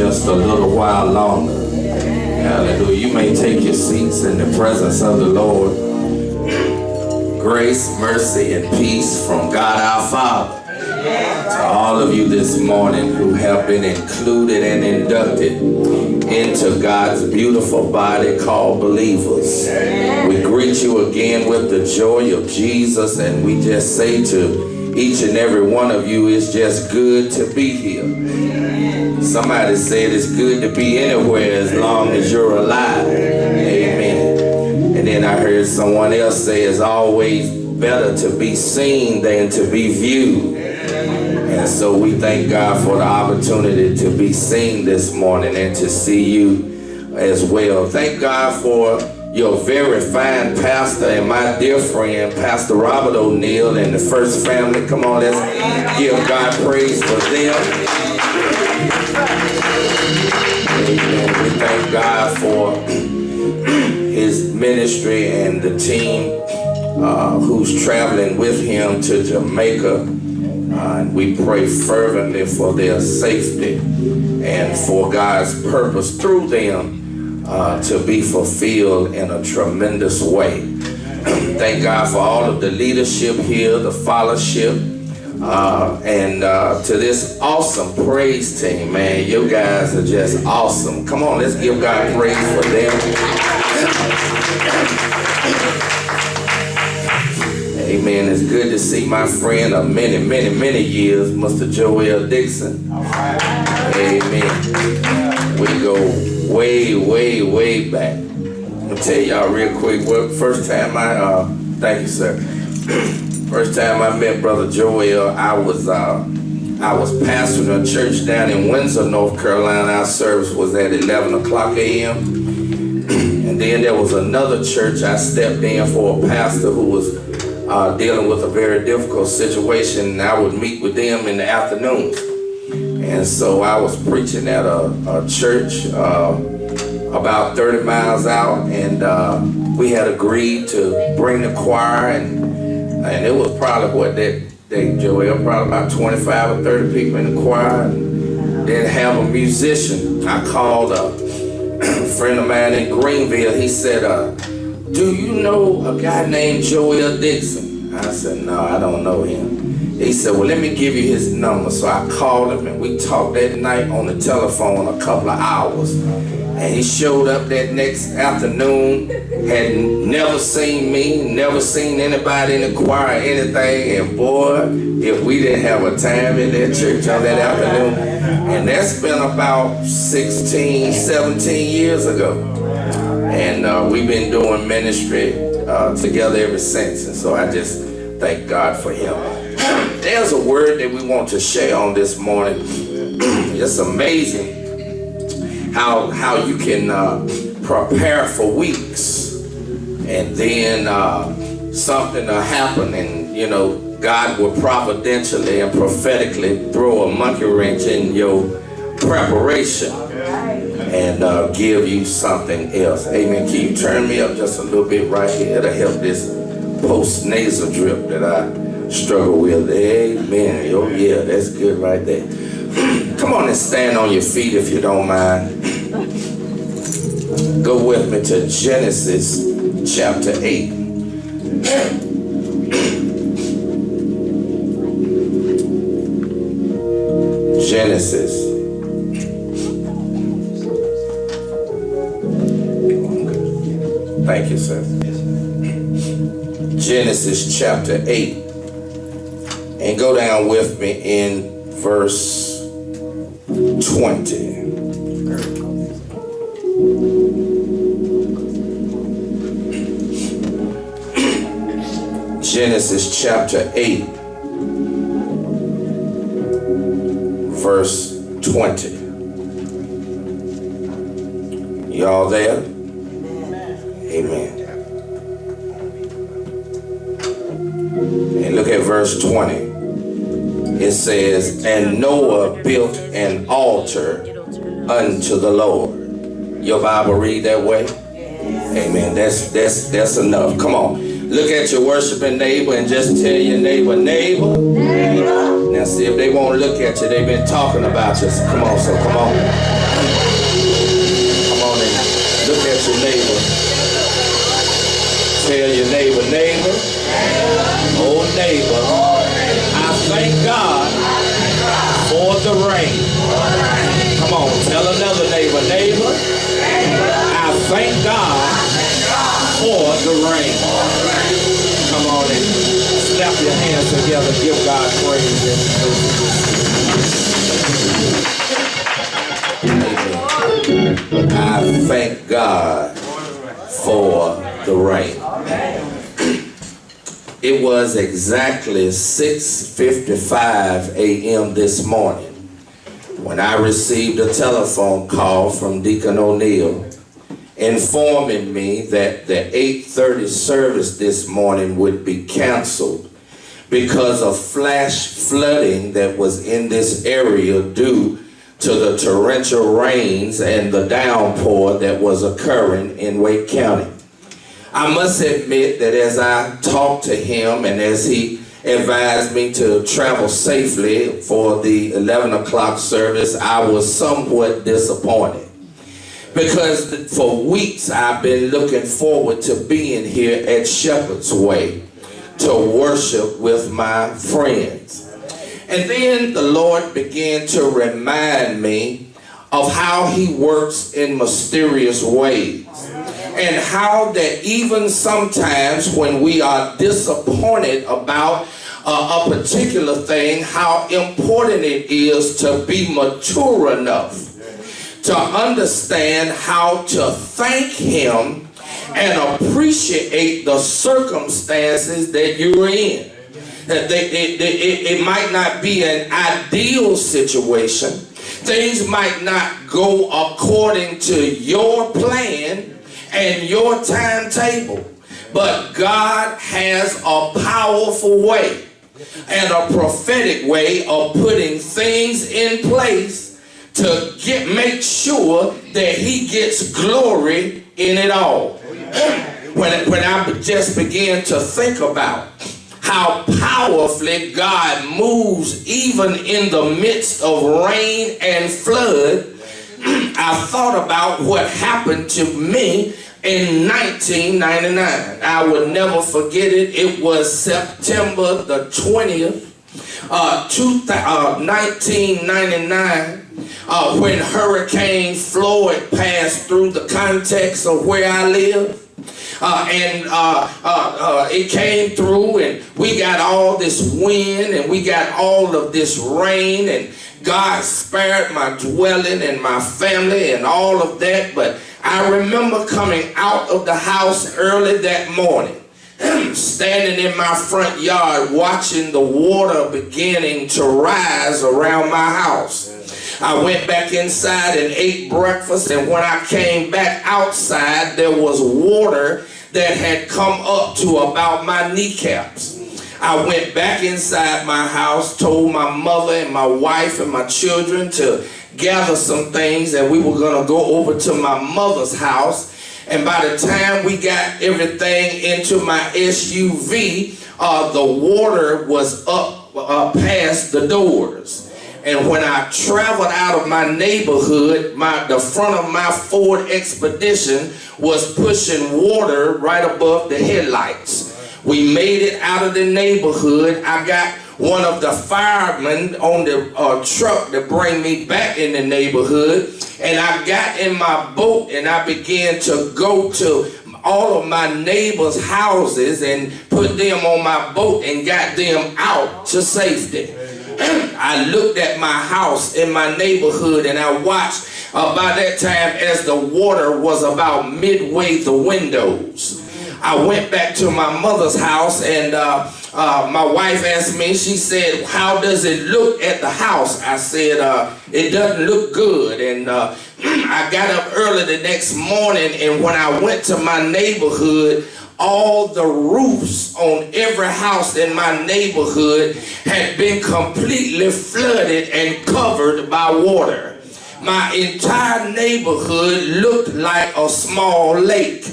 just a little while longer. Hallelujah. You may take your seats in the presence of the Lord. Grace, mercy, and peace from God our Father to all of you this morning who have been included and inducted into God's beautiful body called believers. We greet you again with the joy of Jesus, and we just say to each and every one of you, it's just good to be here. Somebody said it's good to be anywhere as long as you're alive. Amen. And then I heard someone else say it's always better to be seen than to be viewed. And so we thank God for the opportunity to be seen this morning and to see you as well. Thank God for your very fine pastor and my dear friend, Pastor Robert O'Neill and the First Family. Come on, let's give God praise for them. Amen. We thank God for his ministry and the team who's traveling with him to Jamaica. And we pray fervently for their safety and for God's purpose through them to be fulfilled in a tremendous way. Thank God for all of the leadership here, the fellowship, and to this awesome praise team, man. You guys are just awesome. Come on, let's give God praise for them. Amen. It's good to see my friend of many years, Mr. Joel Dixon. Amen. We go way back. I'm gonna tell y'all real quick. First time thank you, sir. First time I met Brother Joel, I was pastoring a church down in Windsor, North Carolina. Our service was at 11 o'clock a.m. And then there was another church I stepped in for a pastor who was dealing with a very difficult situation, and I would meet with them in the afternoons. And so I was preaching at a church about 30 miles out, and we had agreed to bring the choir, and it was probably what that day, Joel, probably about 25 or 30 people in the choir, and then have a musician. I called a friend of mine in Greenville. He said, do you know a guy named Joel Dixon? I said, no, I don't know him. He said, well, let me give you his number. So I called him, and we talked that night on the telephone a couple of hours. And he showed up that next afternoon, had never seen me, never seen anybody in the choir or anything. And boy, if we didn't have a time in that church on that afternoon. And that's been about 16, 17 years ago. And we've been doing ministry together ever since. And so I just thank God for him. There's a word that we want to share on this morning. It's amazing how you can prepare for weeks and then something will happen, and you know God will providentially and prophetically throw a monkey wrench in your preparation and give you something else. Amen. Can you turn me up just a little bit right here? It'll help this post-nasal drip that I struggle with. Amen. Oh yeah, that's good right there. Come on and stand on your feet if you don't mind. Go with me to Genesis chapter 8. Genesis. Thank you, sir. Genesis chapter 8. And go down with me in verse 20. Genesis chapter 8, verse 20. Y'all there? Amen. And look at verse 20. It says, and Noah built an altar unto the Lord. Your Bible read that way? Amen. That's enough. Come on. Look at your worshiping neighbor and just tell your neighbor, neighbor. Now see if they won't look at you. They've been talking about you. So come on, come on. Come on and look at your neighbor. Tell your neighbor, neighbor. Oh neighbor, I thank God for the rain. Come on, tell another neighbor, neighbor, I thank God for the rain. Come on and slap your hands together, give God praise. Amen. I thank God for the rain. It was exactly 6:55 a.m. this morning when I received a telephone call from Deacon O'Neill informing me that the 8:30 service this morning would be canceled because of flash flooding that was in this area due to the torrential rains and the downpour that was occurring in Wake County. I must admit that as I talked to him and as he advised me to travel safely for the 11 o'clock service, I was somewhat disappointed. Because for weeks I've been looking forward to being here at Shepherd's Way to worship with my friends. And then the Lord began to remind me of how he works in mysterious ways. And how that even sometimes when we are disappointed about a particular thing, how important it is to be mature enough to understand how to thank him and appreciate the circumstances that you're in. It might not be an ideal situation. Things might not go according to your plan and your timetable, but God has a powerful way and a prophetic way of putting things in place to make sure that he gets glory in it all. When I just began to think about how powerfully God moves even in the midst of rain and flood, I thought about what happened to me in 1999. I would never forget it. It was September the 20th, 1999, when Hurricane Floyd passed through the context of where I live. It came through and we got all this wind and we got all of this rain, and God spared my dwelling and my family and all of that. But I remember coming out of the house early that morning, standing in my front yard watching the water beginning to rise around my house. I went back inside and ate breakfast, and when I came back outside, there was water that had come up to about my kneecaps. I went back inside my house, told my mother and my wife and my children to gather some things, and we were going to go over to my mother's house. And by the time we got everything into my SUV, the water was up past the doors. And when I traveled out of my neighborhood, the front of my Ford Expedition was pushing water right above the headlights. We made it out of the neighborhood. I got one of the firemen on the truck to bring me back in the neighborhood. And I got in my boat and I began to go to all of my neighbors' houses and put them on my boat and got them out to safety. I looked at my house in my neighborhood and I watched by that time as the water was about midway the windows. I went back to my mother's house and my wife asked me, she said, how does it look at the house? I said, it doesn't look good. And I got up early the next morning, and when I went to my neighborhood, all the roofs on every house in my neighborhood had been completely flooded and covered by water. My entire neighborhood looked like a small lake.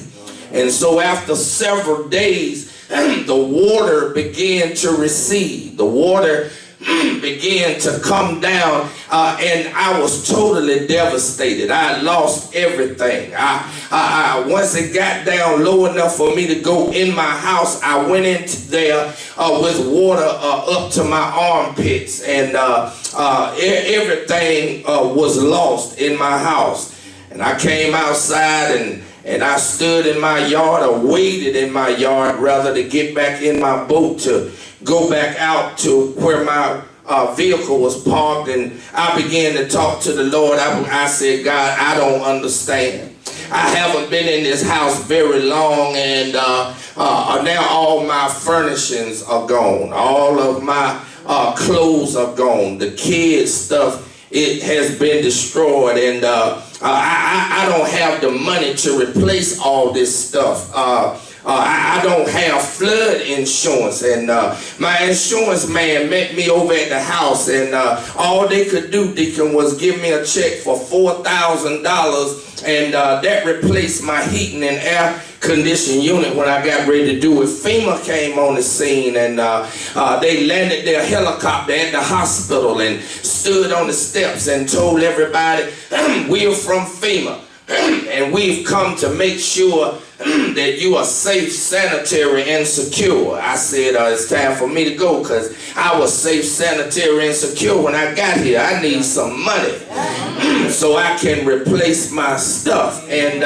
And so after several days, the water began to recede. The water began to come down, and I was totally devastated. I lost everything. Once it got down low enough for me to go in my house, I went in there with water up to my armpits, and everything was lost in my house. And I came outside and I stood in my yard, or waited in my yard rather, to get back in my boat to go back out to where my vehicle was parked, and I began to talk to the Lord. I said, God, I don't understand. I haven't been in this house very long, and now all my furnishings are gone. All of my clothes are gone. The kids' stuff, it has been destroyed, and I don't have the money to replace all this stuff. I don't have flood insurance, and my insurance man met me over at the house, and all they could do, Deacon, was give me a check for $4,000, and that replaced my heating and air conditioning unit when I got ready to do it. FEMA came on the scene, and they landed their helicopter at the hospital and stood on the steps and told everybody, we're from FEMA, and we've come to make sure that you are safe, sanitary, and secure. I said, it's time for me to go, because I was safe, sanitary, and secure when I got here. I need some money so I can replace my stuff. And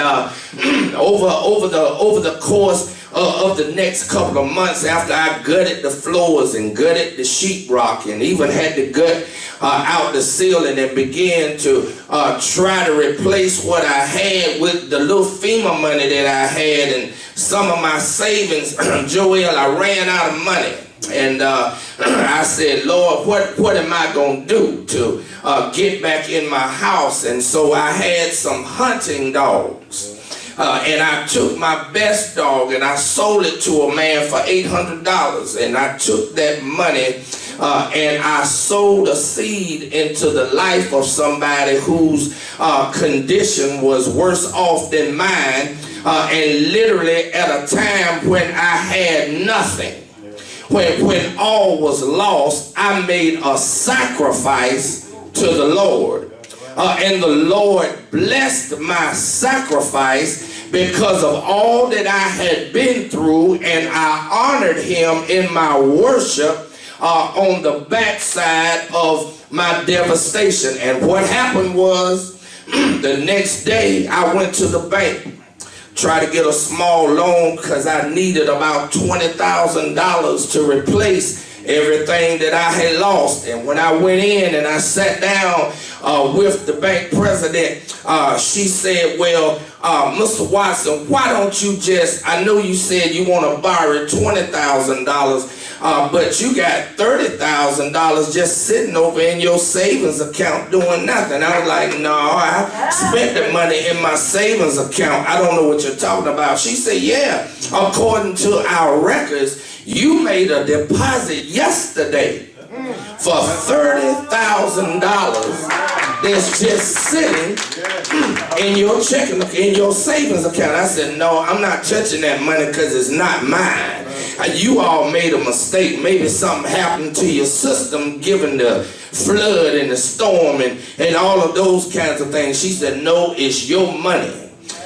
over the course of the next couple of months, after I gutted the floors and gutted the sheetrock and even had to gut out the ceiling and began to try to replace what I had with the little FEMA money that I had and some of my savings, Joel, I ran out of money. And I said, Lord, what am I going to do to get back in my house? And so I had some hunting dogs. And I took my best dog and I sold it to a man for $800. And I took that money and I sowed a seed into the life of somebody whose condition was worse off than mine. And literally at a time when I had nothing, when all was lost, I made a sacrifice to the Lord. And the Lord blessed my sacrifice because of all that I had been through, and I honored him in my worship on the backside of my devastation. And what happened was, the next day I went to the bank, tried to get a small loan because I needed about $20,000 to replace everything that I had lost. And when I went in and I sat down with the bank president, she said, well, Mr. Watson, why don't you just, I know you said you want to borrow $20,000, but you got $30,000 just sitting over in your savings account doing nothing. I was like, no, I spent the money in my savings account. I don't know what you're talking about. She said, yeah, according to our records, you made a deposit yesterday for $30,000 that's just sitting in your checking, in your savings account. I said, no, I'm not touching that money because it's not mine. You all made a mistake. Maybe something happened to your system given the flood and the storm and all of those kinds of things. She said, no, it's your money.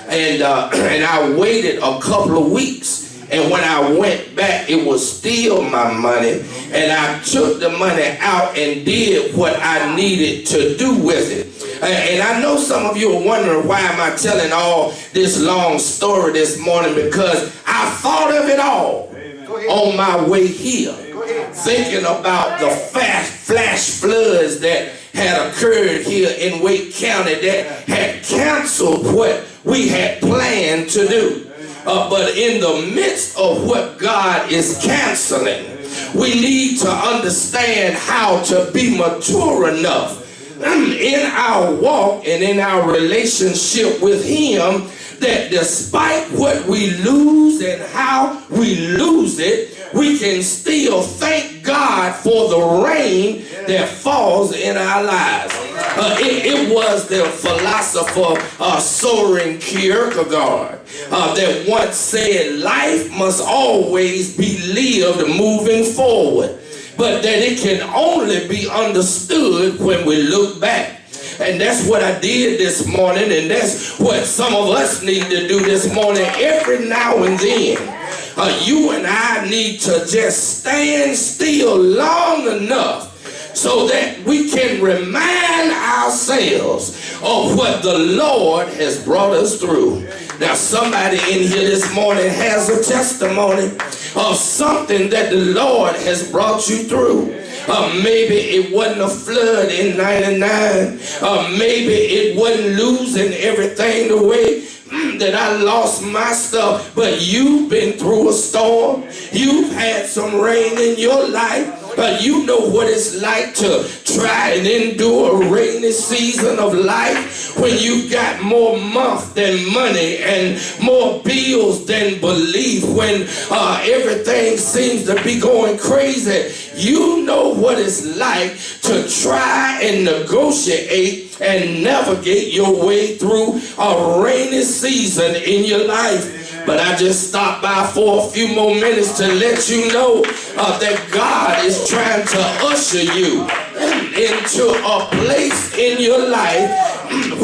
And I waited a couple of weeks. And when I went back, it was still my money. And I took the money out and did what I needed to do with it. And I know some of you are wondering, why am I telling all this long story this morning? Because I thought of it all on my way here. Thinking about the flash floods that had occurred here in Wake County that had canceled what we had planned to do. But in the midst of what God is canceling, we need to understand how to be mature enough in our walk and in our relationship with him, that despite what we lose and how we lose it, we can still thank God for the rain that falls in our lives. It was the philosopher Soren Kierkegaard that once said life must always be lived moving forward, but that it can only be understood when we look back. And that's what I did this morning, and that's what some of us need to do this morning. Every now and then, you and I need to just stand still long enough so that we can remind ourselves of what the Lord has brought us through. Now, somebody in here this morning has a testimony of something that the Lord has brought you through. Maybe it wasn't a flood in 99. Maybe it wasn't losing everything the way that I lost my stuff. But you've been through a storm. You've had some rain in your life. You know what it's like to try and endure a rainy season of life when you got more month than money and more bills than belief, when everything seems to be going crazy. You know what it's like to try and negotiate and navigate your way through a rainy season in your life. But I just stopped by for a few more minutes to let you know that God is trying to usher you into a place in your life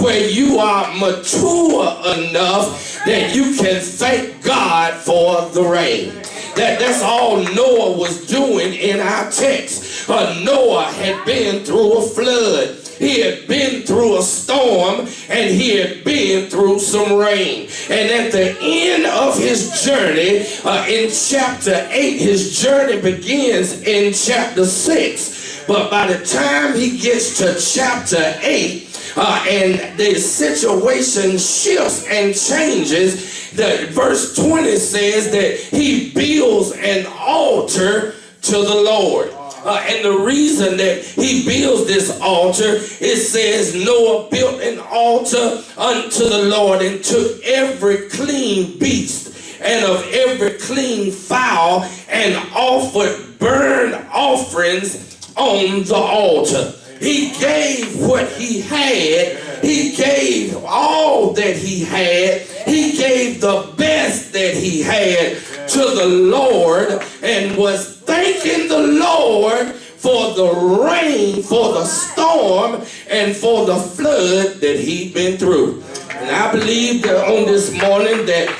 where you are mature enough that you can thank God for the rain. That's all Noah was doing in our text. Noah had been through a flood. He had been through a storm, and he had been through some rain. And at the end of his journey, in chapter 8, his journey begins in chapter 6. But by the time he gets to chapter 8, and the situation shifts and changes, the verse 20 says that he builds an altar to the Lord. And the reason that he builds this altar, it says Noah built an altar unto the Lord and took every clean beast and of every clean fowl and offered burnt offerings on the altar. He gave what he had. He gave all that he had. He gave the best that he had to the Lord and was thanking the Lord for the rain, for the storm, and for the flood that he'd been through. And I believe that on this morning that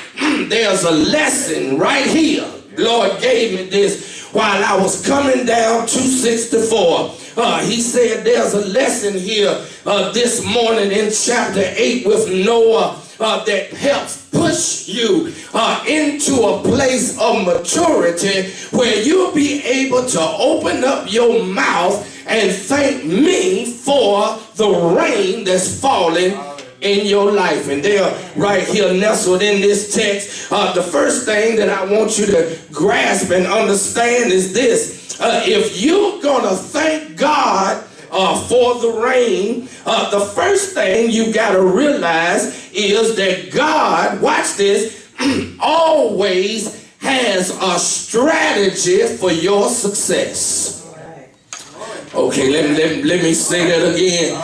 there's a lesson right here. Lord gave me this while I was coming down 264. He said there's a lesson here this morning in chapter 8 with Noah that helps push you into a place of maturity where you'll be able to open up your mouth and thank me for the rain that's falling in your life. And they are right here nestled in this text. The first thing that I want you to grasp and understand is this. If you're gonna thank God for the rain, the first thing you gotta realize is that God, watch this, always has a strategy for your success. Okay, let me say that again.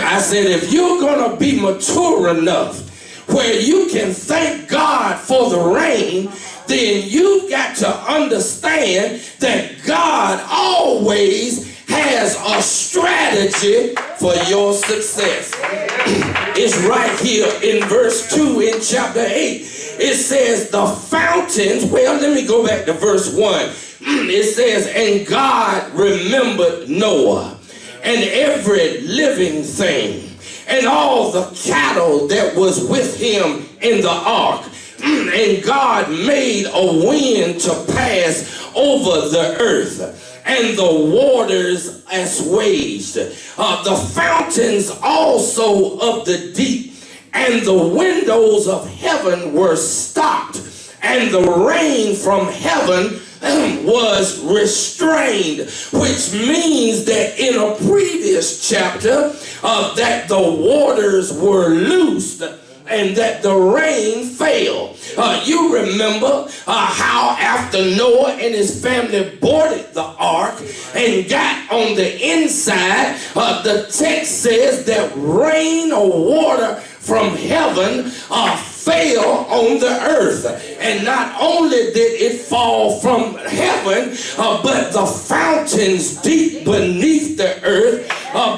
I said if you're gonna be mature enough where you can thank God for the rain, then you've got to understand that God always has a strategy for your success. It's right here in verse 2 in chapter 8. It says the fountains, well, let me go back to verse 1. It says, and God remembered Noah and every living thing and all the cattle that was with him in the ark. And God made a wind to pass over the earth, and the waters assuaged. The fountains also of the deep and the windows of heaven were stopped, and the rain from heaven was restrained, which means that in a previous chapter that the waters were loosed. and that the rain fell. You remember how after Noah and his family boarded the ark and got on the inside, the text says that rain or water from heaven fell on the earth. And not only did it fall from heaven, but the fountains deep beneath the earth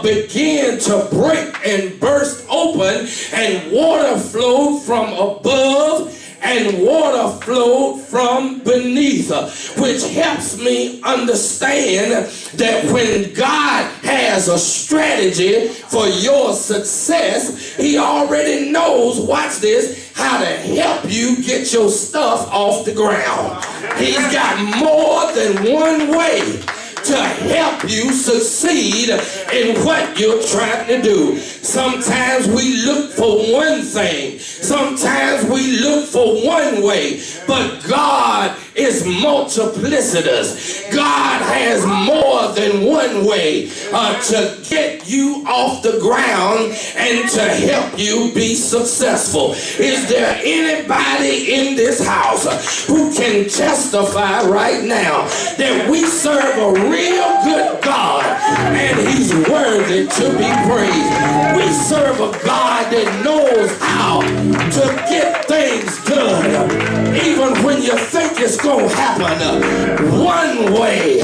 began to break and burst open, and water flowed from above and water flowed from beneath, which helps me understand that when God has a strategy for your success, he already knows, watch this, how to help you get your stuff off the ground. He's got more than one way to help you succeed in what you're trying to do. Sometimes we look for one thing. Sometimes we look for one way. But God is multiplicitous. God has more than one way to get you off the ground and to help you be successful. Is there anybody in this house who can testify right now that we serve a real good God and he's worthy to be praised? We serve a God that knows how to get things done even when you think it's going to happen one way,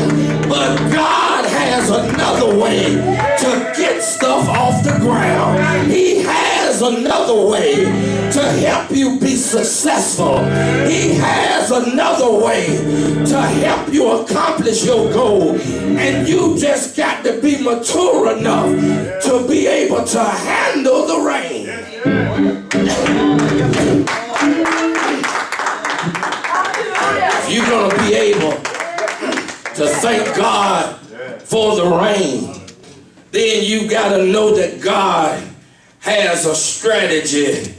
but God has another way to get stuff off the ground. He has another way to help you be successful. He has another way to help you accomplish your goal, and you just got to be mature enough to be able to handle the rain. You're going to be able to thank God for the rain. Then you got to know that God has a strategy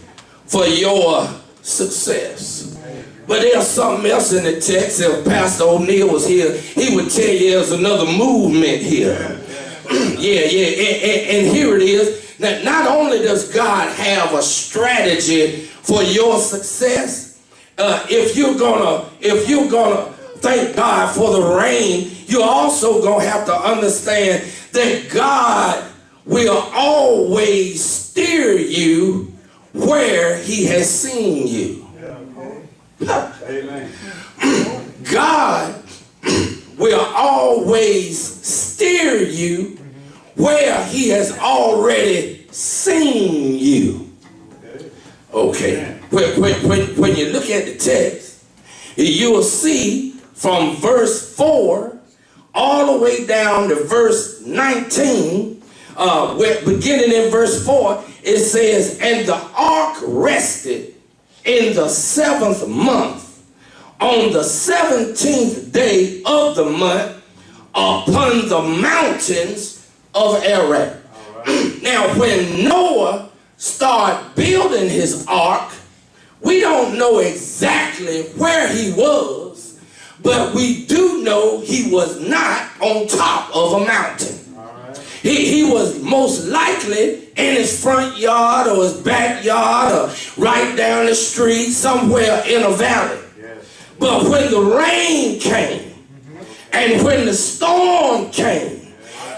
for your success. But there's something else in the text. If Pastor O'Neill was here, he would tell you there's another movement here. And here it is. That not only does God have a strategy for your success, if you're gonna thank God for the rain, you're also gonna have to understand that God will always steer you where he has seen you. Amen. God will always steer you where he has already seen you. Okay. When you look at the text, you will see from verse 4 all the way down to verse 19, beginning in verse 4, it says, "And the ark rested in the 7th month, on the 17th day of the month, upon the mountains of Ararat." Right. Now, when Noah started building his ark, we don't know exactly where he was, but we do know he was not on top of a mountain. Right. He was most likely in his front yard or his backyard or right down the street somewhere in a valley. Yes. But when the rain came and when the storm came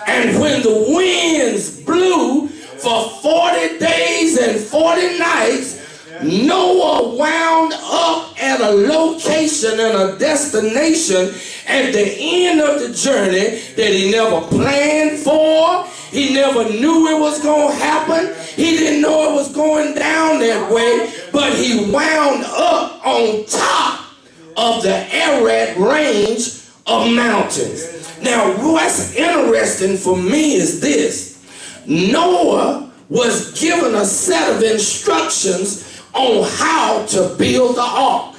and when the winds blew for 40 days and 40 nights, Noah wound up at a location and a destination at the end of the journey that he never planned for. He never knew it was going to happen. He didn't know it was going down that way, but he wound up on top of the Ararat range of mountains. Now, what's interesting for me is this. Noah was given a set of instructions on how to build the ark.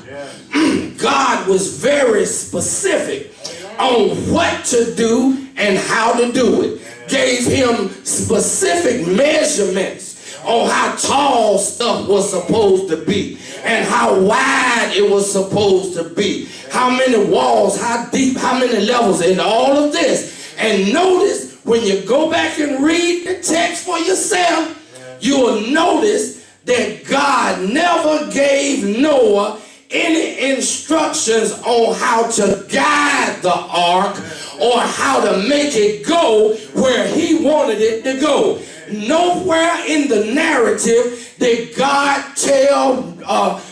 God was very specific on what to do and how to do it. Gave him specific measurements on how tall stuff was supposed to be and how wide it was supposed to be, how many walls, how deep, how many levels, and all of this. And notice when you go back and read the text for yourself, you will notice that God never gave Noah any instructions on how to guide the ark or how to make it go where he wanted it to go. Nowhere in the narrative did God tell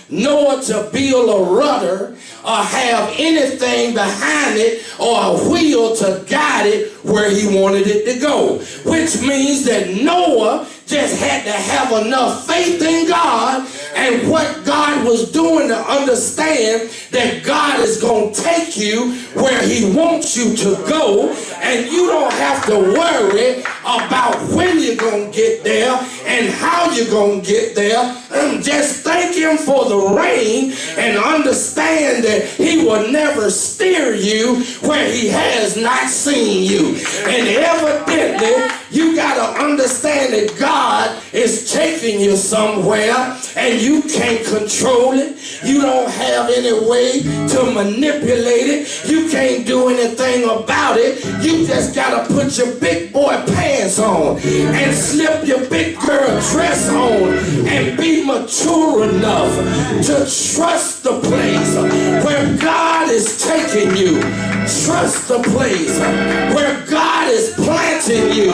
Noah to build a rudder or have anything behind it or a wheel to guide it where he wanted it to go. Which means that Noah just had to have enough faith in God and what God was doing to understand that God is going to take you where he wants you to go, and you don't have to worry about when you're going to get there and how you're going to get there. Just thank him for the rain and understand that he will never steer you where he has not seen you. And evidently, you got to understand that God is taking you somewhere and you can't control it. You don't have any way to manipulate it. You can't do anything about it. You just got to put your big boy pants on and slip your big girl dress on and be mature enough to trust the place where God is taking you. Trust the place where God is planting you.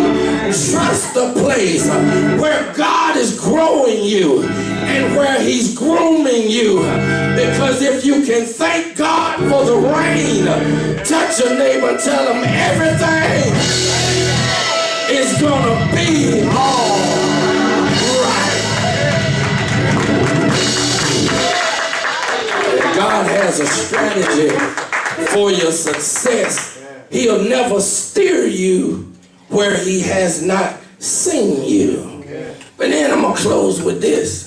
Trust the place where God is growing you and where he's grooming you. Because if you can thank God for the rain, touch your neighbor and tell him everything is gonna be all right. God has a strategy for your success. He'll never steer you where he has not seen you. But then I'm going to close with this.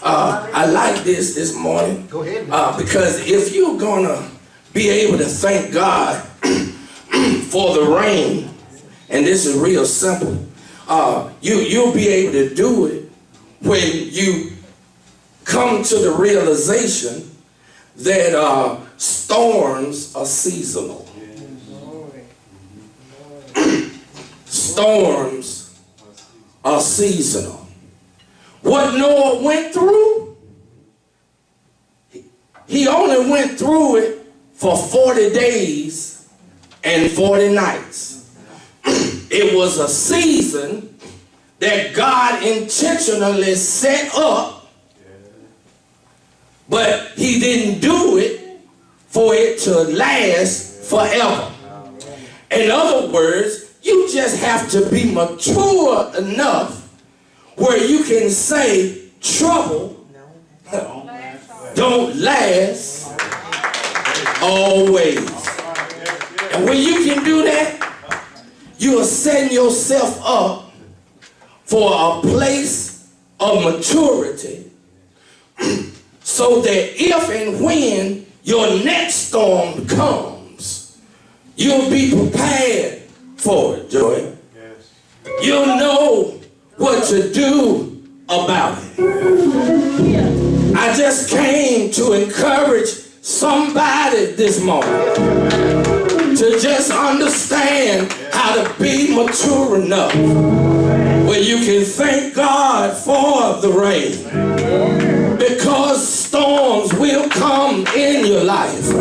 I like this morning. Go ahead. Because if you're going to be able to thank God for the rain, and this is real simple, you'll be able to do it when you come to the realization that storms are seasonal. Storms are seasonal. What Noah went through, he only went through it for 40 days and 40 nights. It was a season that God intentionally set up, but he didn't do it for it to last forever. In other words, you just have to be mature enough where you can say trouble don't last always. And when you can do that, you are setting yourself up for a place of maturity so that if and when your next storm comes, you'll be prepared for it, Joy. Yes. You'll know what to do about it. I just came to encourage somebody this morning to just understand how to be mature enough where you can thank God for the rain, because storms will come in your life.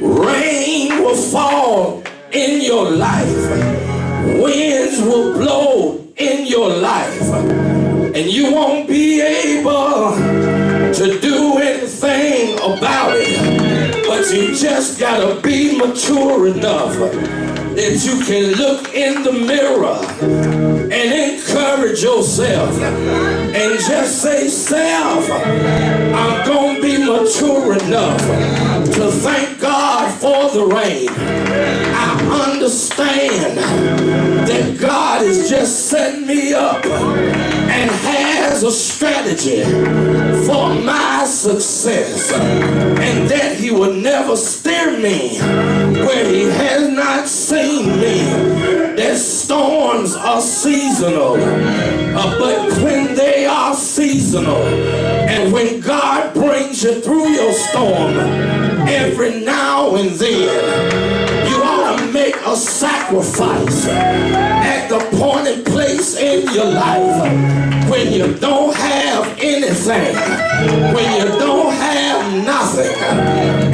Rain will fall in your life. Winds will blow in your life. And you won't be able to do anything about it. But you just gotta be mature enough that you can look in the mirror and encourage yourself and just say, self, I'm gonna be mature enough to thank God for the rain. I understand that God is just setting me up and has a strategy for my success, and that he will never steer me where he has not seen me. That storms are seasonal, but when they are seasonal and when God brings you through your storm, every now and then you ought to make a a sacrifice at the point and place in your life when you don't have anything, when you don't have nothing,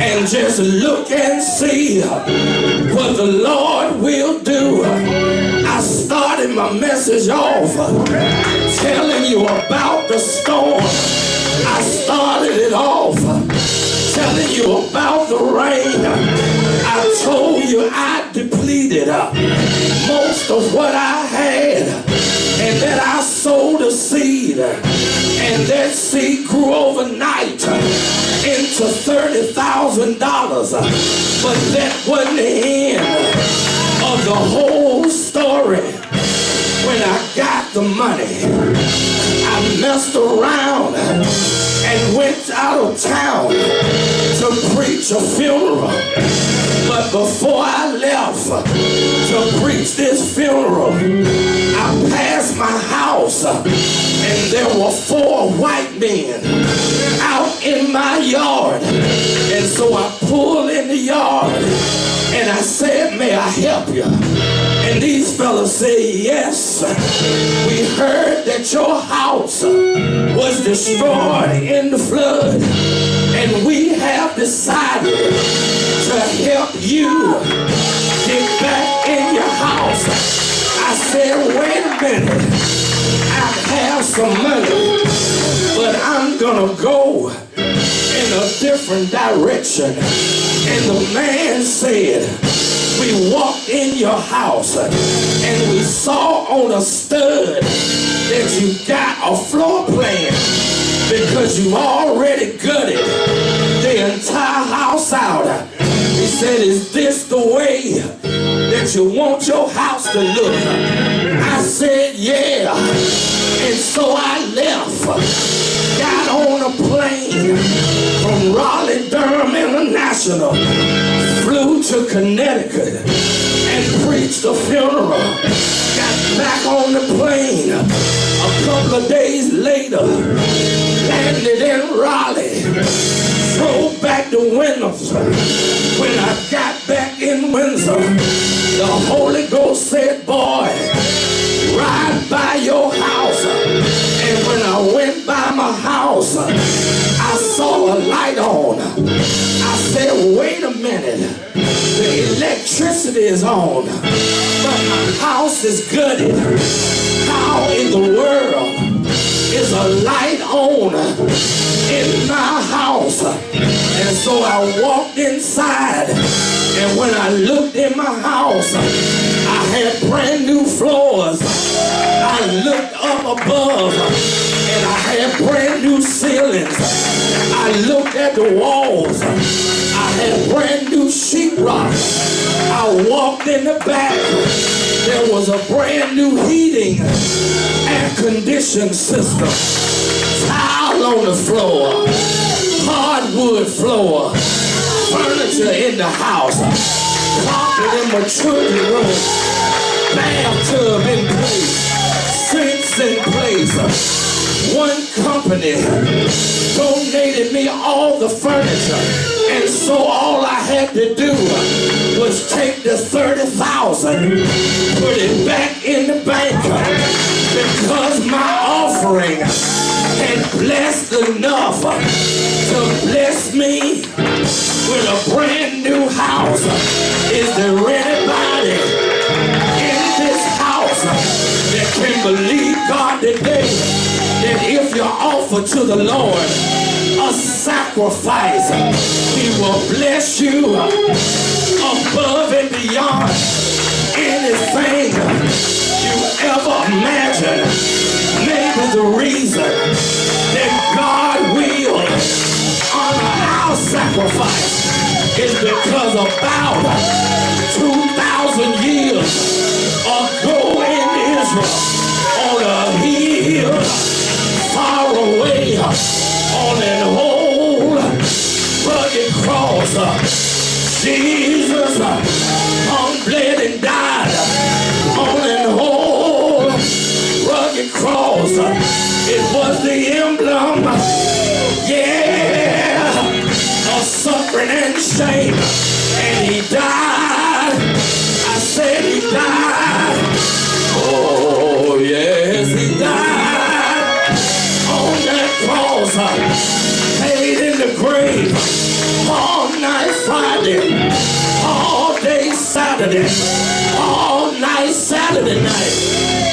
and just look and see what the Lord will do. I started my message off telling you about the storm. I started it off telling you about the rain. I told you I depleted most of what I had, and that I sowed a seed, and that seed grew overnight into $30,000. But that wasn't the end of the whole story. When I got the money, I messed around and went out of town to preach a funeral. But before I left to preach this funeral, I passed my house and there were 4 white men out in my yard. And so I pulled in the yard and I said, "May I help you?" And these fellas said, "Yes, we heard that your house was destroyed in the flood, and we have decided to help you get back in your house." I said, "Wait a minute, I have some money, but I'm gonna go in a different direction." And the man said, "We walked in your house and we saw on a stud that you got a floor plan because you already gutted the entire house out." He said, "Is this the way that you want your house to look?" I said, "Yeah." And so I left, got on a plane from Raleigh, Durham International, flew to Connecticut and preached a funeral. Got back on the plane a couple of days later, landed in Raleigh, drove back to Windsor. When I got back in Windsor, the Holy Ghost said, "Boy, ride by your house." And when I went by my house, I saw a light on. I said, "Wait a minute, the electricity is on, but my house is gutted. How in the world is a light on in my house?" And so I walked inside, and when I looked in my house, I had brand new floors. I looked up above, and I had brand new ceilings. I looked at the walls. I had brand new sheetrock. I walked in the back. There was a brand new heating and conditioning system. Tile on the floor, hardwood floor, furniture in the house, carpet in my children's room, bathtub in place, sinks in place. One company donated me all the furniture, and so all I had to do was take the $30,000, put it back in the bank, because my offering had blessed enough to bless me with a brand new house. Is there anybody in this house that can believe God today that if you offer to the Lord a sacrifice, He will bless you above and beyond anything you ever imagined? Maybe the reason that God will honor our sacrifice is because about 2,000 years ago in Israel, on a hill far away, on an old rugged cross, Jesus hung, bled, and died on an old rugged cross. It was the emblem, yeah, of suffering and shame, and He died. I grave. All night Friday, all day Saturday, all night Saturday night.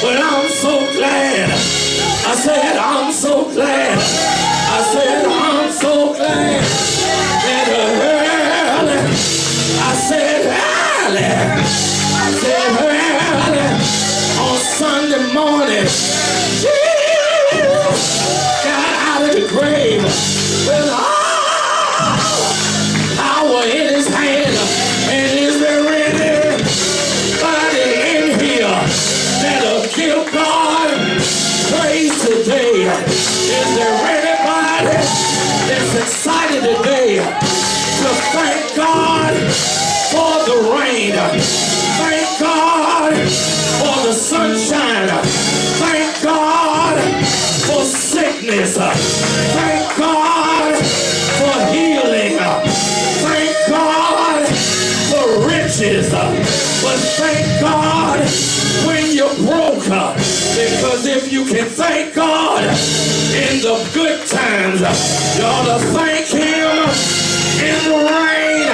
But I'm so glad. I said I'm so glad. I said I'm so glad that early. I said early. I said early on Sunday morning. Jesus got out of the grave with all power in his hand. And is there anybody in here that'll give God praise today? Is there anybody that's excited today to thank God for the rain? Thank God for the sunshine. Thank God for sickness. Thank God for healing. Thank God for riches. But thank God when you're broke. Because if you can thank God in the good times, you ought to thank Him in the rain.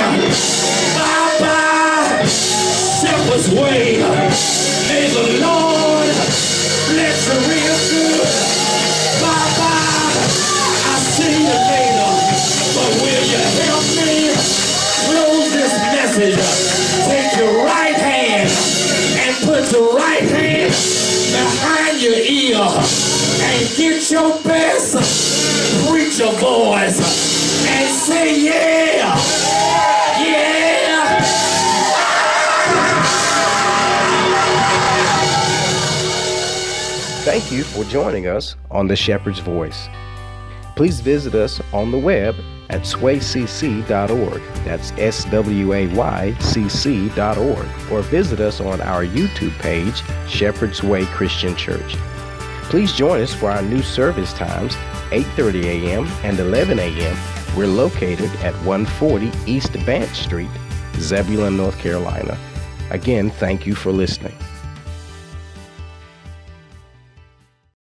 Bye-bye, Shepherd's Way. May the Lord bless you real good. Bye-bye, I'll see you later. But will you help me close this message? Take your right hand and put your right hand behind your ear and get your best preacher voice and say, yeah, yeah. Thank you for joining us on The Shepherd's Voice. Please visit us on the web at swaycc.org. That's swaycc.org. Or visit us on our YouTube page, Shepherd's Way Christian Church. Please join us for our new service times, 8:30 a.m. and 11 a.m. We're located at 140 East Vance Street, Zebulon, North Carolina. Again, thank you for listening.